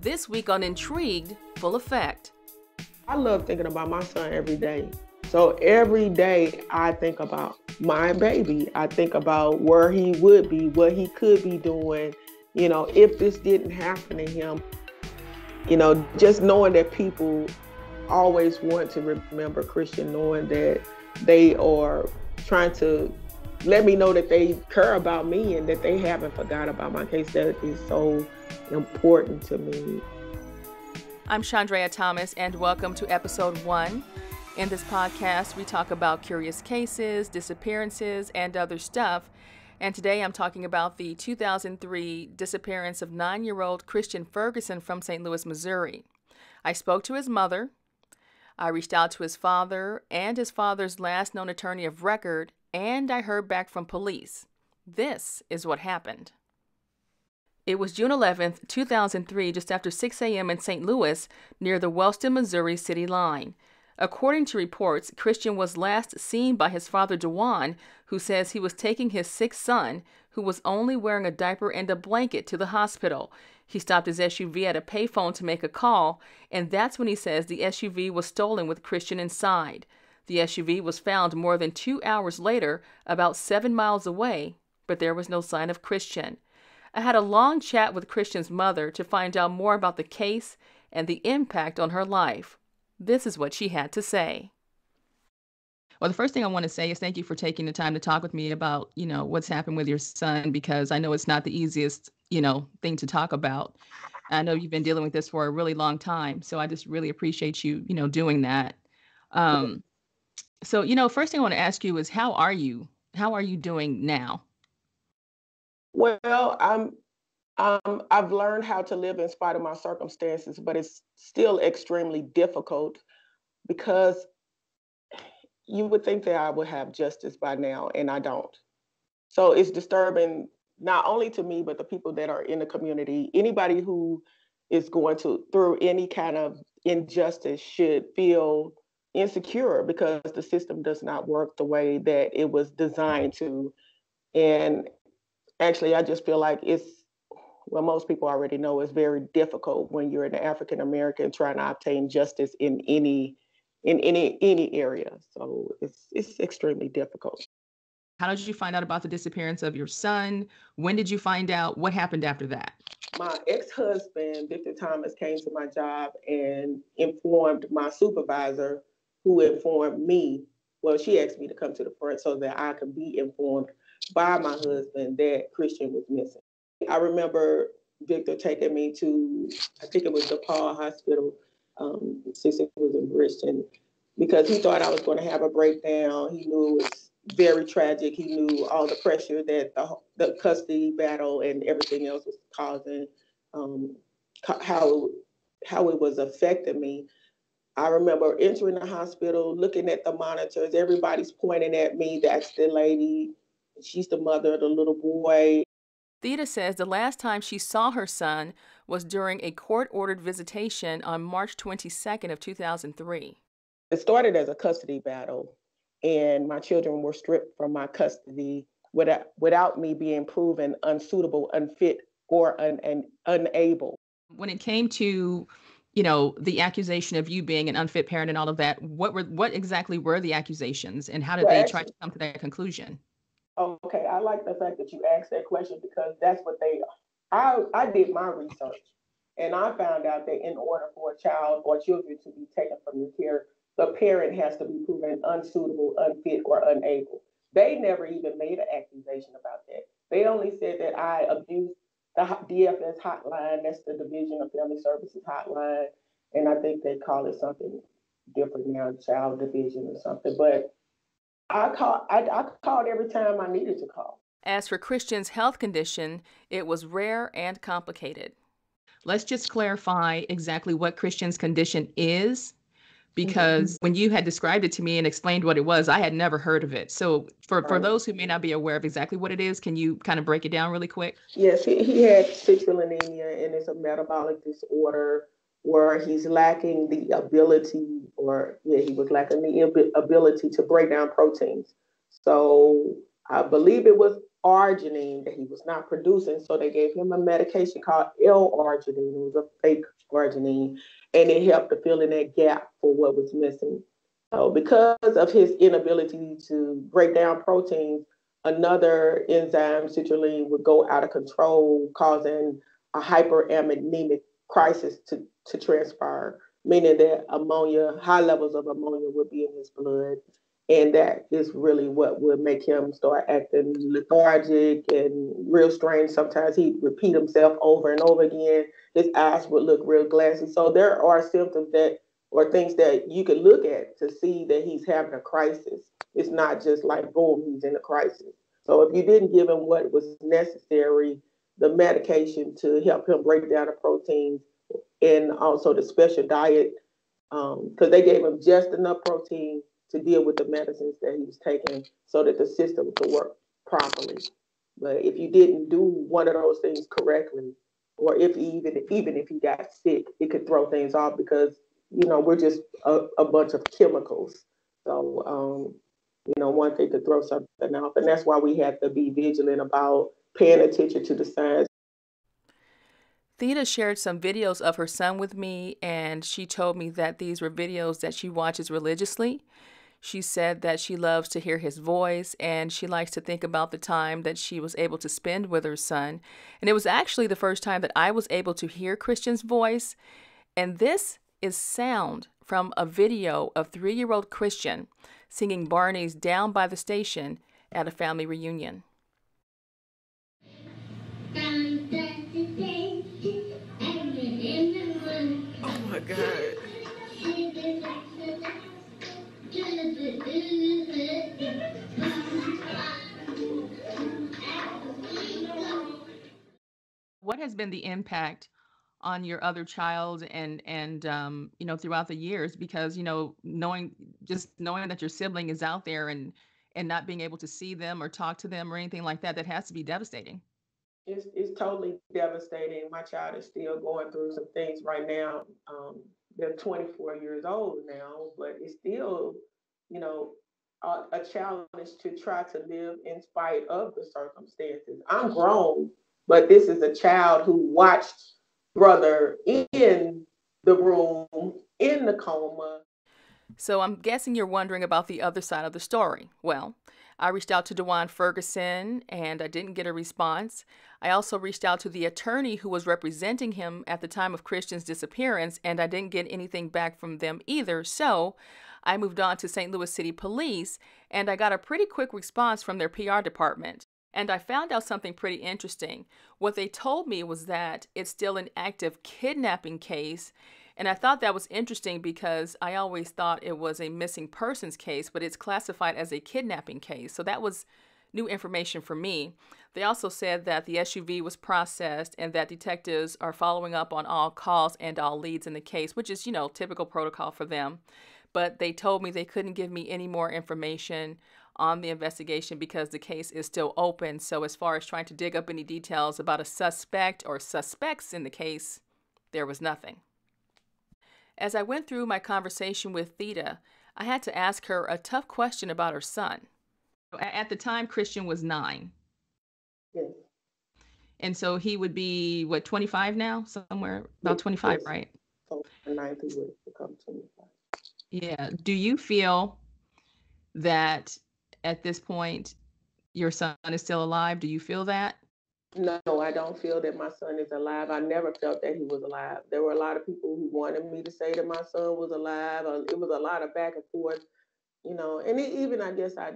This week on Intrigued, full effect. I love thinking about my son every day. So every day I think about my baby. I think about where he would be, what he could be doing, if this didn't happen to him. Just knowing that people always want to remember Christian, knowing that they are trying to let me know that they care about me and that they haven't forgot about my case. That is so important to me. I'm Chandrea Thomas, and welcome to episode 1. In this podcast, we talk about curious cases, disappearances, and other stuff. And today I'm talking about the 2003 disappearance of 9-year-old Christian Ferguson from St. Louis, Missouri. I spoke to his mother. I reached out to his father and his father's last known attorney of record, and I heard back from police. This is what happened. It was June 11th, 2003, just after 6 a.m. in St. Louis, near the Wellston, Missouri city line. According to reports, Christian was last seen by his father, Dewan, who says he was taking his 6th son, who was only wearing a diaper and a blanket, to the hospital. He stopped his SUV at a payphone to make a call, and that's when he says the SUV was stolen with Christian inside. The SUV was found more than 2 hours later, about 7 miles away, but there was no sign of Christian. I had a long chat with Christian's mother to find out more about the case and the impact on her life. This is what she had to say. Well, the first thing I want to say is thank you for taking the time to talk with me about, what's happened with your son, because I know it's not the easiest, thing to talk about. I know you've been dealing with this for a really long time, so I just really appreciate you, doing that. So, first thing I want to ask you is, how are you? How are you doing now? Well, I've learned how to live in spite of my circumstances, but it's still extremely difficult because you would think that I would have justice by now, and I don't. So it's disturbing, not only to me, but the people that are in the community. Anybody who is going through any kind of injustice should feel insecure because the system does not work the way that it was designed to. And actually, I just feel like most people already know, it's very difficult when you're an African American trying to obtain justice in any area. So it's extremely difficult. How did you find out about the disappearance of your son? When did you find out? What happened after that? My ex-husband, Victor Thomas, came to my job and informed my supervisor, who informed me. Well, she asked me to come to the front so that I could be informed by my husband that Christian was missing. I remember Victor taking me to, I think it was DePaul Hospital, since it was in Bridgeton, because he thought I was going to have a breakdown. He knew it was very tragic. He knew all the pressure that the custody battle and everything else was causing, how it was affecting me. I remember entering the hospital, looking at the monitors. Everybody's pointing at me. That's the lady. She's the mother of the little boy. Theda says the last time she saw her son was during a court-ordered visitation on March 22nd of 2003. It started as a custody battle, and my children were stripped from my custody without me being proven unsuitable, unfit, or unable. When it came to, the accusation of you being an unfit parent and all of that, what exactly were the accusations, and how did they try to come to that conclusion? Okay, I like the fact that you asked that question because that's what I did my research, and I found out that in order for a child or children to be taken from your care, the parent has to be proven unsuitable, unfit, or unable. They never even made an accusation about that. They only said that I abused the DFS hotline, that's the Division of Family Services hotline, and I think they call it something different now, Child Division or something, but I called every time I needed to call. As for Christian's health condition, it was rare and complicated. Let's just clarify exactly what Christian's condition is, because when you had described it to me and explained what it was, I had never heard of it. So for those who may not be aware of exactly what it is, can you kind of break it down really quick? Yes, he had citrullinemia, and it's a metabolic disorder where he's lacking the ability, he was lacking the ability to break down proteins. So I believe it was arginine that he was not producing. So they gave him a medication called L-arginine. It was a fake arginine, and it helped to fill in that gap for what was missing. So because of his inability to break down proteins, another enzyme, citrulline, would go out of control, causing a hyperammonemic crisis to transpire, meaning that ammonia, high levels of ammonia would be in his blood. And that is really what would make him start acting lethargic and real strange. Sometimes he'd repeat himself over and over again. His eyes would look real glassy. So there are symptoms that, or things that you could look at to see that he's having a crisis. It's not just like, boom, he's in a crisis. So if you didn't give him what was necessary, the medication to help him break down the proteins, and also the special diet, because they gave him just enough protein to deal with the medicines that he was taking so that the system could work properly. But if you didn't do one of those things correctly, or if even if he got sick, it could throw things off because we're just a bunch of chemicals. So one thing could throw something off, and that's why we have to be vigilant about paying attention to the signs. Theda shared some videos of her son with me, and she told me that these were videos that she watches religiously. She said that she loves to hear his voice, and she likes to think about the time that she was able to spend with her son. And it was actually the first time that I was able to hear Christian's voice. And this is sound from a video of 3-year-old Christian singing Barney's Down by the Station at a family reunion. Oh my God. What has been the impact on your other child and throughout the years? Because knowing that your sibling is out there and not being able to see them or talk to them or anything like that, that has to be devastating. It's totally devastating. My child is still going through some things right now. They're 24 years old now, but it's still, you know, a challenge to try to live in spite of the circumstances. I'm grown, but this is a child who watched brother in the room, in the coma. So I'm guessing you're wondering about the other side of the story. Well, I reached out to Christian Ferguson and I didn't get a response. I also reached out to the attorney who was representing him at the time of Christian's disappearance, and I didn't get anything back from them either. So I moved on to St. Louis City Police, and I got a pretty quick response from their PR department. And I found out something pretty interesting. What they told me was that it's still an active kidnapping case. And I thought that was interesting because I always thought it was a missing persons case, but it's classified as a kidnapping case. So that was new information for me. They also said that the SUV was processed and that detectives are following up on all calls and all leads in the case, which is, typical protocol for them. But they told me they couldn't give me any more information on the investigation because the case is still open. So as far as trying to dig up any details about a suspect or suspects in the case, there was nothing. As I went through my conversation with Theda, I had to ask her a tough question about her son. At the time, Christian was 9. Yes. And so he would be, 25 now? Somewhere about 25, yes. Right? So 9 he would become 25. Yeah. Do you feel that at this point your son is still alive? Do you feel that? No, I don't feel that my son is alive. I never felt that he was alive. There were a lot of people who wanted me to say that my son was alive. It was a lot of back and forth, And even I guess I,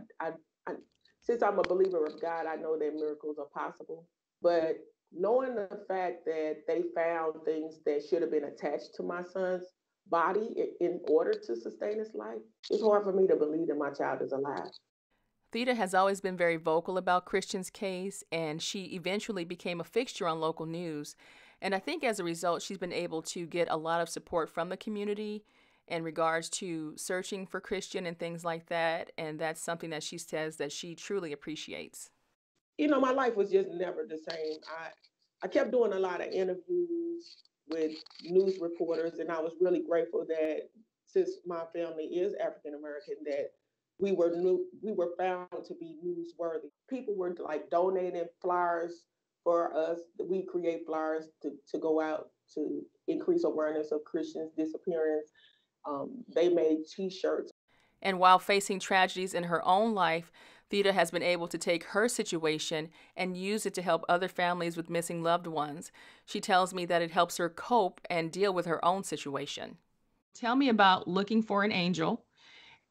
since I'm a believer of God, I know that miracles are possible. But knowing the fact that they found things that should have been attached to my son's body in order to sustain his life, it's hard for me to believe that my child is alive. Theda has always been very vocal about Christian's case, and she eventually became a fixture on local news. And I think as a result, she's been able to get a lot of support from the community in regards to searching for Christian and things like that. And that's something that she says that she truly appreciates. My life was just never the same. I kept doing a lot of interviews with news reporters, and I was really grateful that since my family is African American, that we were found to be newsworthy. People were like donating flyers for us. We create flyers to go out to increase awareness of Christians' disappearance. They made T-shirts. And while facing tragedies in her own life, Theda has been able to take her situation and use it to help other families with missing loved ones. She tells me that it helps her cope and deal with her own situation. Tell me about Looking for an Angel,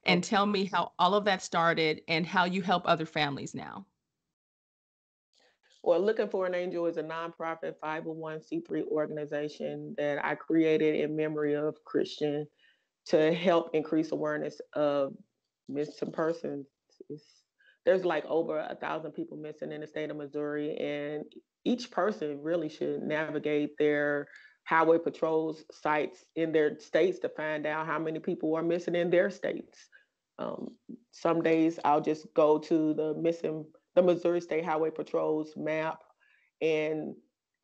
and tell me how all of that started and how you help other families now. Well, Looking for an Angel is a nonprofit 501c3 organization that I created in memory of Christian to help increase awareness of missing persons. There's like over 1,000 people missing in the state of Missouri, and each person really should navigate their highway patrols sites in their states to find out how many people are missing in their states. Some days I'll just go to the Missouri State Highway Patrol's map and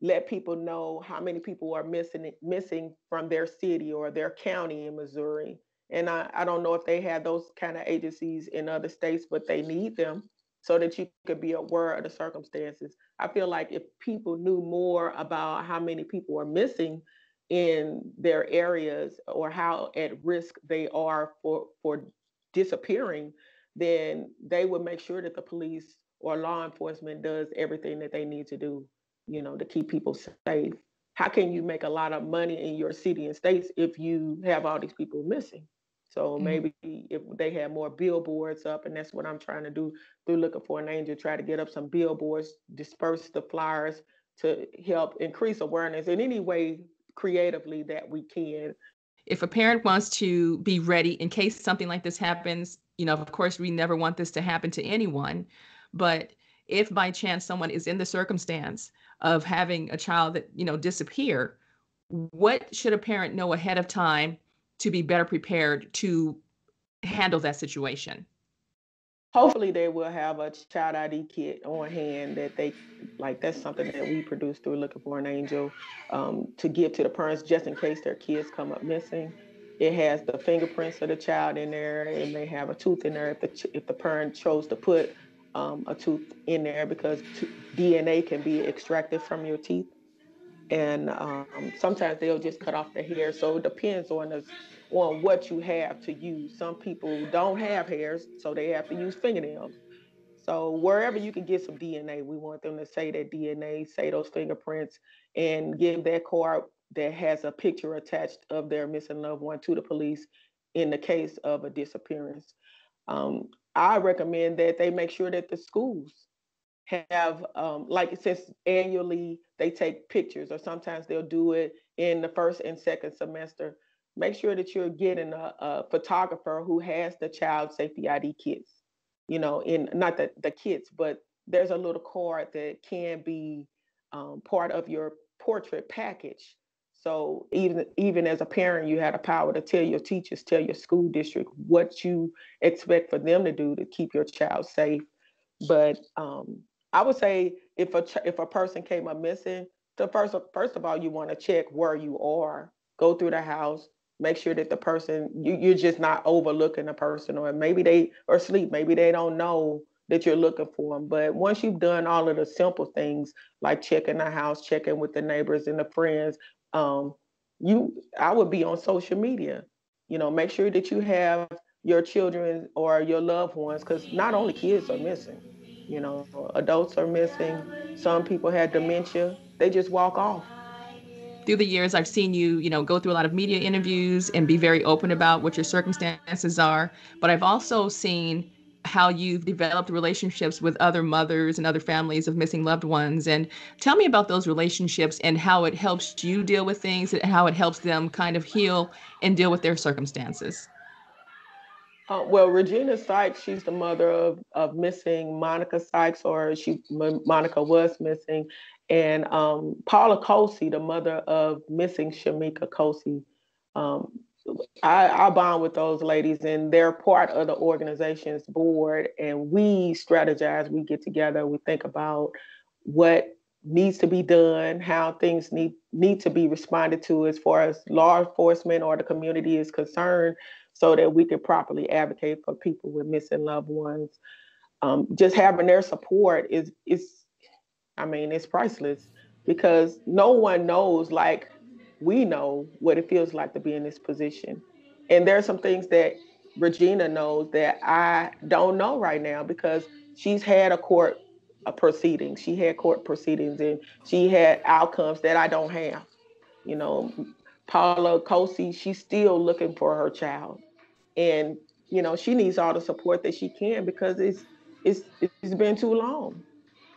let people know how many people are missing from their city or their county in Missouri. And I don't know if they have those kind of agencies in other states, but they need them so that you could be aware of the circumstances. I feel like if people knew more about how many people are missing in their areas or how at risk they are for disappearing, then they would make sure that the police or law enforcement does everything that they need to do, to keep people safe. How can you make a lot of money in your city and states if you have all these people missing? So maybe if they had more billboards up, and that's what I'm trying to do through Looking for an Angel, try to get up some billboards, disperse the flyers to help increase awareness in any way creatively that we can. If a parent wants to be ready in case something like this happens, of course, we never want this to happen to anyone. But if by chance someone is in the circumstance of having a child that, disappear, what should a parent know ahead of time to be better prepared to handle that situation? Hopefully they will have a child ID kit on hand that they like. That's something that we produce through Looking for an Angel, to give to the parents just in case their kids come up missing. It has the fingerprints of the child in there. It may have a tooth in there if the parent chose to put a tooth in there, because DNA can be extracted from your teeth. And sometimes they'll just cut off the hair. So it depends on what you have to use. Some people don't have hairs, so they have to use fingernails. So wherever you can get some DNA, we want them to say that DNA, say those fingerprints, and give that card that has a picture attached of their missing loved one to the police in the case of a disappearance. I recommend that they make sure that the schools have, like, since annually they take pictures, or sometimes they'll do it in the first and second semester. Make sure that you're getting a photographer who has the child safety ID kits, in not the kits, but there's a little card that can be part of your portrait package. So even as a parent, you have the power to tell your teachers, tell your school district what you expect for them to do to keep your child safe. But I would say if a person came up missing, the first of all, you want to check where you are. Go through the house, make sure that the person you're just not overlooking a person, or maybe they are asleep, maybe they don't know that you're looking for them. But once you've done all of the simple things like checking the house, checking with the neighbors and the friends, I would be on social media. Make sure that you have your children or your loved ones, because not only kids are missing, adults are missing. Some people had dementia. They just walk off. Through the years, I've seen you, go through a lot of media interviews and be very open about what your circumstances are. But I've also seen how you've developed relationships with other mothers and other families of missing loved ones. And tell me about those relationships and how it helps you deal with things and how it helps them kind of heal and deal with their circumstances. Well, Regina Sykes, she's the mother of missing Monica Sykes, or Monica was missing, and Paula Kosey, the mother of missing Shamika Kosey. I bond with those ladies, and they're part of the organization's board, and we strategize. We get together, we think about what needs to be done, how things need to be responded to as far as law enforcement or the community is concerned, so that we can properly advocate for people with missing loved ones. Just having their support it's priceless, because no one knows like we know what it feels like to be in this position. And there are some things that Regina knows that I don't know right now, because she's had a proceedings. She had court proceedings, and she had outcomes that I don't have. You know, Paula Cosi, she's still looking for her child. And, she needs all the support that she can, because it's been too long.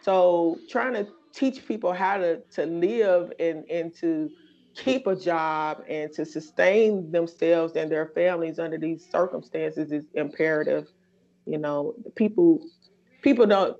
So trying to teach people how to live and to keep a job and to sustain themselves and their families under these circumstances is imperative. People don't,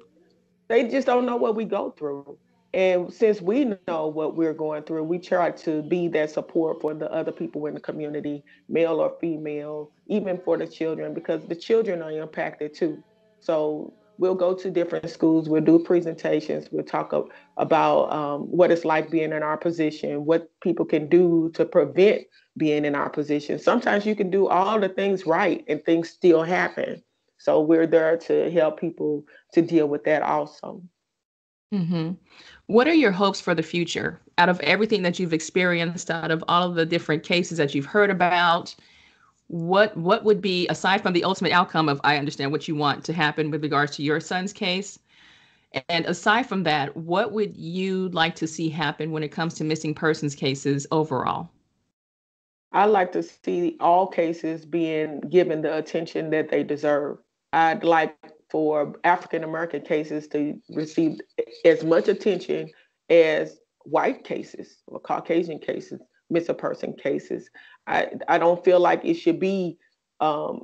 they just don't know what we go through. And since we know what we're going through, we try to be that support for the other people in the community, male or female, even for the children, because the children are impacted too. So we'll go to different schools, we'll do presentations, we'll talk about what it's like being in our position, what people can do to prevent being in our position. Sometimes you can do all the things right and things still happen. So we're there to help people to deal with that also. Mm-hmm. What are your hopes for the future out of everything that you've experienced, out of all of the different cases that you've heard about? What would be, aside from the ultimate outcome of, I understand what you want to happen with regards to your son's case, and aside from that, what would you like to see happen when it comes to missing persons cases overall? I like to see all cases being given the attention that they deserve. I'd like for African American cases to receive as much attention as white cases or Caucasian cases, missing person cases. I don't feel like it should be a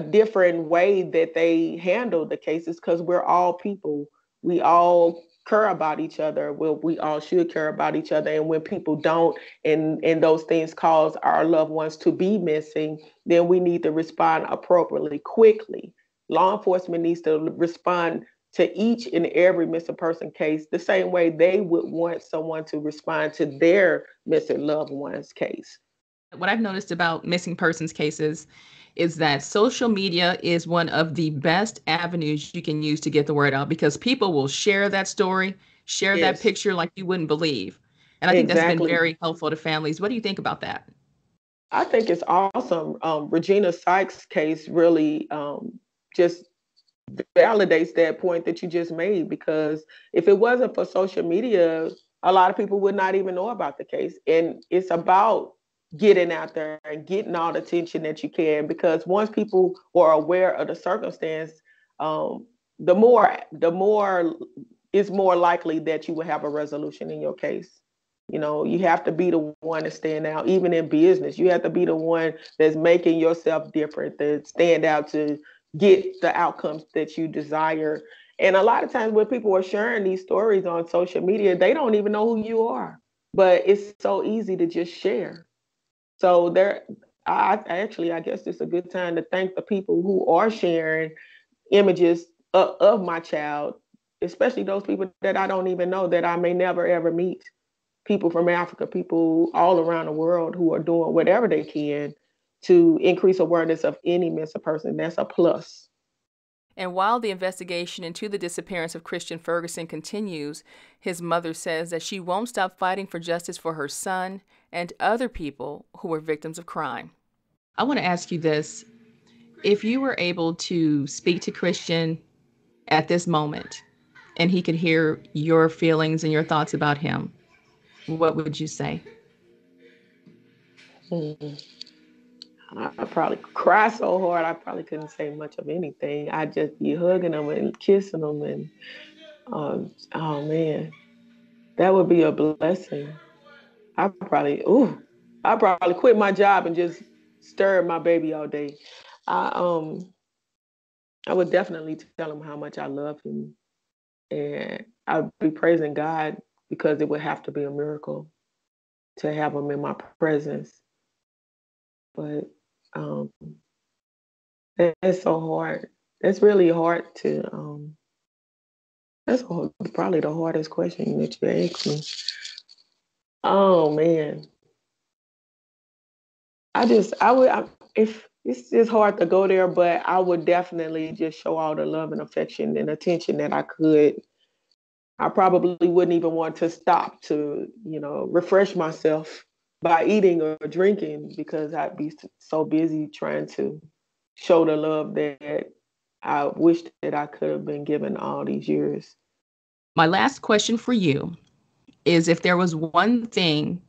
different way that they handle the cases, because we're all people. We all care about each other. Well, we all should care about each other. And when people don't, and those things cause our loved ones to be missing, then we need to respond appropriately, quickly. Law enforcement needs to respond to each and every missing person case the same way they would want someone to respond to their missing loved one's case. What I've noticed about missing persons cases is that social media is one of the best avenues you can use to get the word out, because people will share that story, share that Yes, picture like you wouldn't believe. And I think that's been exactly. very helpful to families. What do you think about that? I think it's awesome. Regina Sykes' case really just validates that point that you just made, because if it wasn't for social media, a lot of people would not even know about the case. And it's about getting out there and getting all the attention that you can, because once people are aware of the circumstance, um, the more it's more likely that you will have a resolution in your case. You have to be the one to stand out. Even in business, you have to be the one that's making yourself different, that stand out to get the outcomes that you desire. And a lot of times when people are sharing these stories on social media, they don't even know who you are. But it's so easy to just share. So I guess it's a good time to thank the people who are sharing images of my child, especially those people that I don't even know, that I may never ever meet. People from Africa, people all around the world who are doing whatever they can to increase awareness of any missing person. That's a plus. And while the investigation into the disappearance of Christian Ferguson continues, his mother says that she won't stop fighting for justice for her son and other people who were victims of crime. I want to ask you this. If you were able to speak to Christian at this moment and he could hear your feelings and your thoughts about him, what would you say? Hmm. I probably cry so hard I probably couldn't say much of anything. I'd just be hugging them and kissing them, and oh man, that would be a blessing. I probably quit my job and just stare at my baby all day. I I would definitely tell him how much I love him, and I'd be praising God, because it would have to be a miracle to have him in my presence. But um, that's so hard. That's really hard to. Probably the hardest question that you asked me. Oh man, I would. if it's just hard to go there, but I would definitely just show all the love and affection and attention that I could. I probably wouldn't even want to stop to, refresh myself by eating or drinking because I'd be so busy trying to show the love that I wish that I could have been given all these years. My last question for you is, if there was one thing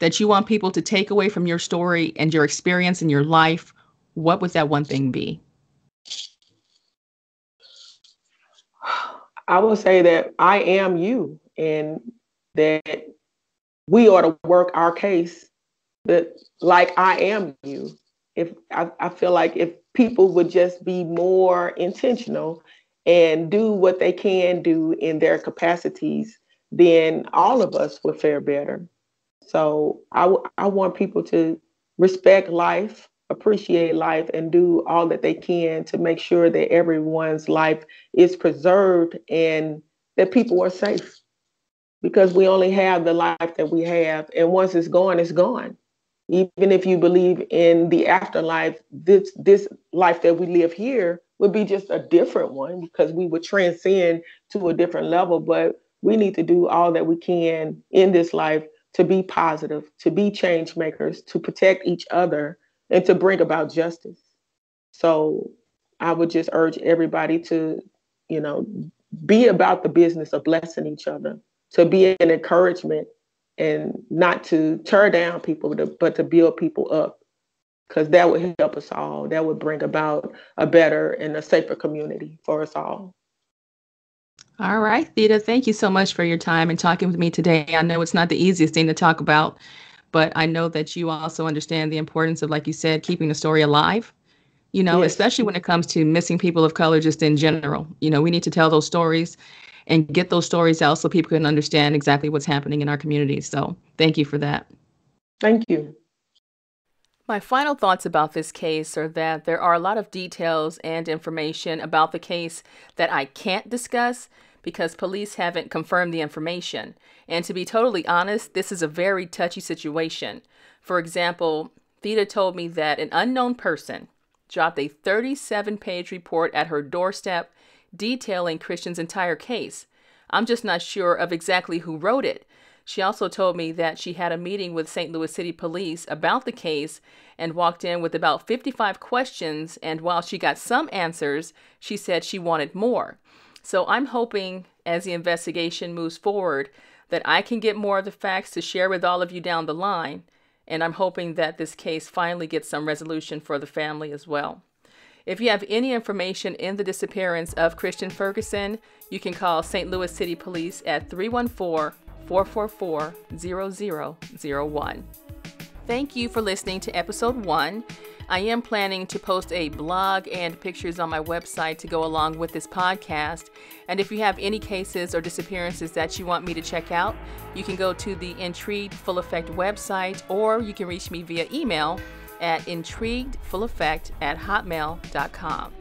that you want people to take away from your story and your experience in your life, what would that one thing be? I will say that I am you, and that we ought to work our case that like I am you. If I feel like if people would just be more intentional and do what they can do in their capacities, then all of us would fare better. So I want people to respect life, appreciate life, and do all that they can to make sure that everyone's life is preserved and that people are safe. Because we only have the life that we have, and once it's gone, it's gone. Even if you believe in the afterlife, this life that we live here would be just a different one because we would transcend to a different level. But we need to do all that we can in this life to be positive, to be change makers, to protect each other, and to bring about justice. So I would just urge everybody to, you know, be about the business of blessing each other, to be an encouragement and not to tear down people, but to build people up, because that would help us all. That would bring about a better and a safer community for us all. All right, Theda, thank you so much for your time and talking with me today. I know it's not the easiest thing to talk about, but I know that you also understand the importance of, like you said, keeping the story alive, Yes. especially when it comes to missing people of color just in general. We need to tell those stories and get those stories out so people can understand exactly what's happening in our communities. So thank you for that. Thank you. My final thoughts about this case are that there are a lot of details and information about the case that I can't discuss because police haven't confirmed the information. And to be totally honest, this is a very touchy situation. For example, Theda told me that an unknown person dropped a 37-page report at her doorstep detailing Christian's entire case. I'm just not sure of exactly who wrote it. She also told me that she had a meeting with St. Louis City Police about the case and walked in with about 55 questions, and while she got some answers, she said she wanted more. So I'm hoping, as the investigation moves forward, that I can get more of the facts to share with all of you down the line, and I'm hoping that this case finally gets some resolution for the family as well. If you have any information in the disappearance of Christian Ferguson, you can call St. Louis City Police at 314-444-0001. Thank you for listening to episode 1. I am planning to post a blog and pictures on my website to go along with this podcast. And if you have any cases or disappearances that you want me to check out, you can go to the Intrigued Full Effect website, or you can reach me via email at intriguedfulleffect@hotmail.com.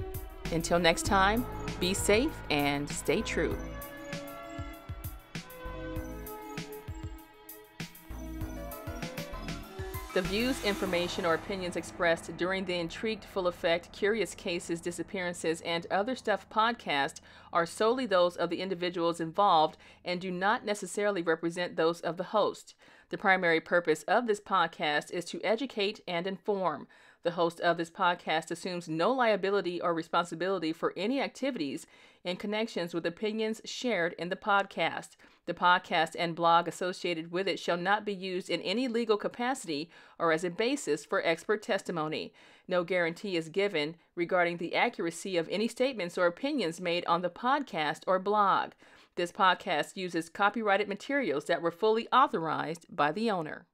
Until next time, be safe and stay true. The views, information, or opinions expressed during the Intrigued Full Effect, Curious Cases, Disappearances, and Other Stuff podcast are solely those of the individuals involved and do not necessarily represent those of the host. The primary purpose of this podcast is to educate and inform. The host of this podcast assumes no liability or responsibility for any activities in connections with opinions shared in the podcast. The podcast and blog associated with it shall not be used in any legal capacity or as a basis for expert testimony. No guarantee is given regarding the accuracy of any statements or opinions made on the podcast or blog. This podcast uses copyrighted materials that were fully authorized by the owner.